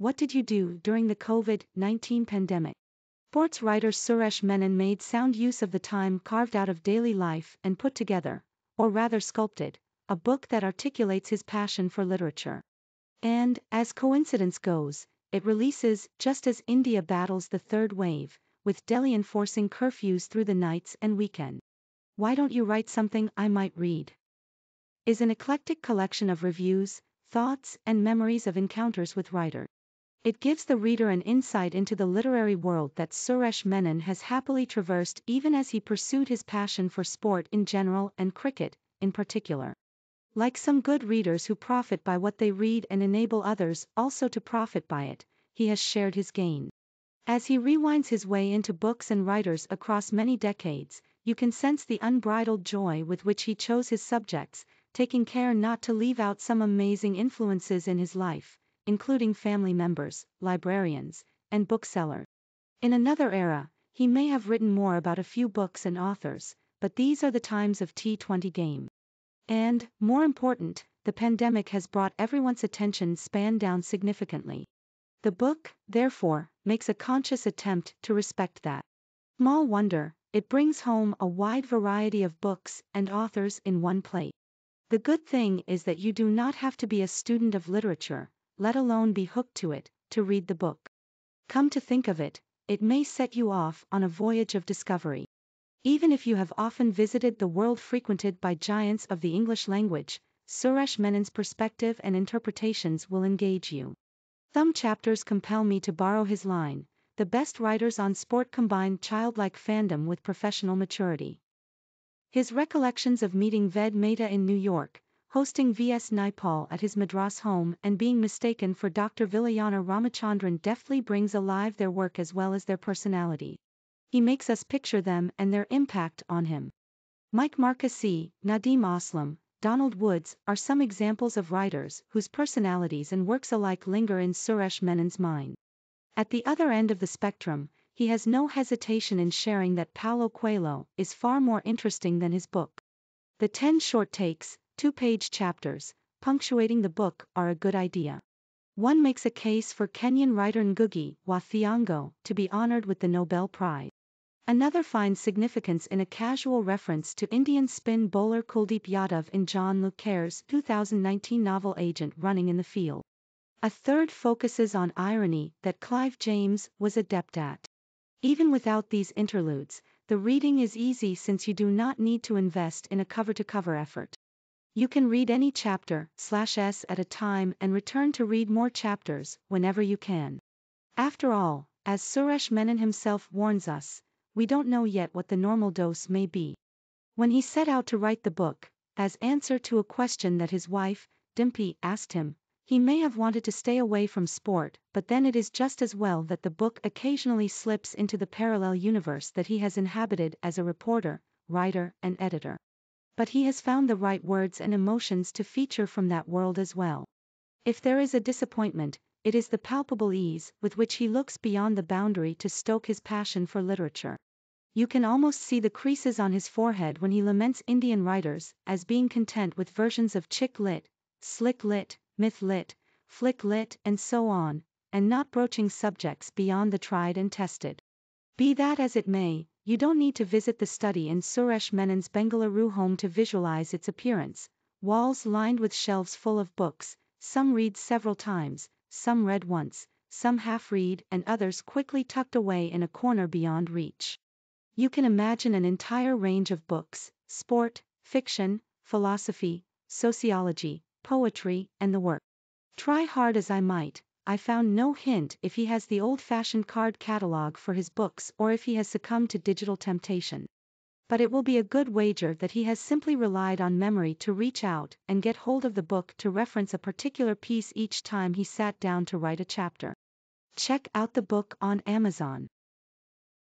what did you do during the COVID-19 pandemic? Sports writer Suresh Menon made sound use of the time carved out of daily life and put together, or rather sculpted, a book that articulates his passion for literature. And, as coincidence goes, it releases just as India battles the third wave, with Delhi enforcing curfews through the nights and weekend. Why Don't You Write Something I Might Read? Is an eclectic collection of reviews, thoughts, and memories of encounters with writers. It gives the reader an insight into the literary world that Suresh Menon has happily traversed even as he pursued his passion for sport in general and cricket, in particular. Like some good readers who profit by what they read and enable others also to profit by it, he has shared his gain. As he rewinds his way into books and writers across many decades, you can sense the unbridled joy with which he chose his subjects, taking care not to leave out some amazing influences in his life, including family members, librarians, and booksellers. In another era, he may have written more about a few books and authors, but these are the times of T20 game. And, more important, the pandemic has brought everyone's attention span down significantly. The book, therefore, makes a conscious attempt to respect that. Small wonder, it brings home a wide variety of books and authors in one place. The good thing is that you do not have to be a student of literature, let alone be hooked to it, to read the book. Come to think of it, it may set you off on a voyage of discovery. Even if you have often visited the world frequented by giants of the English language, Suresh Menon's perspective and interpretations will engage you. Some chapters compel me to borrow his line: the best writers on sport combine childlike fandom with professional maturity. His recollections of meeting Ved Mehta in New York, hosting V.S. Naipaul at his Madras home and being mistaken for Dr. Vilayana Ramachandran deftly brings alive their work as well as their personality. He makes us picture them and their impact on him. Mike Marquesi, Nadim Aslam, Donald Woods are some examples of writers whose personalities and works alike linger in Suresh Menon's mind. At the other end of the spectrum, he has no hesitation in sharing that Paulo Coelho is far more interesting than his book. The 10 short takes, 2-page chapters, punctuating the book are a good idea. One makes a case for Kenyan writer Ngugi wa Thiong'o to be honored with the Nobel Prize. Another finds significance in a casual reference to Indian spin bowler Kuldeep Yadav in John Le Carre's 2019 novel Agent Running in the Field. A third focuses on irony that Clive James was adept at. Even without these interludes, the reading is easy since you do not need to invest in a cover-to-cover effort. You can read any chapter/s at a time and return to read more chapters whenever you can. After all, as Suresh Menon himself warns us, we don't know yet what the normal dose may be. When he set out to write the book, as answer to a question that his wife, Dimpy, asked him, he may have wanted to stay away from sport, but then it is just as well that the book occasionally slips into the parallel universe that he has inhabited as a reporter, writer, and editor. But he has found the right words and emotions to feature from that world as well. If there is a disappointment, it is the palpable ease with which he looks beyond the boundary to stoke his passion for literature. You can almost see the creases on his forehead when he laments Indian writers as being content with versions of chick lit, slick lit, myth lit, flick lit, and so on, and not broaching subjects beyond the tried and tested. Be that as it may, you don't need to visit the study in Suresh Menon's Bengaluru home to visualize its appearance: walls lined with shelves full of books, some read several times, some read once, some half-read, and others quickly tucked away in a corner beyond reach. You can imagine an entire range of books: sport, fiction, philosophy, sociology, poetry, and the work. Try hard as I might, I found no hint if he has the old-fashioned card catalog for his books or if he has succumbed to digital temptation. But it will be a good wager that he has simply relied on memory to reach out and get hold of the book to reference a particular piece each time he sat down to write a chapter. Check out the book on Amazon.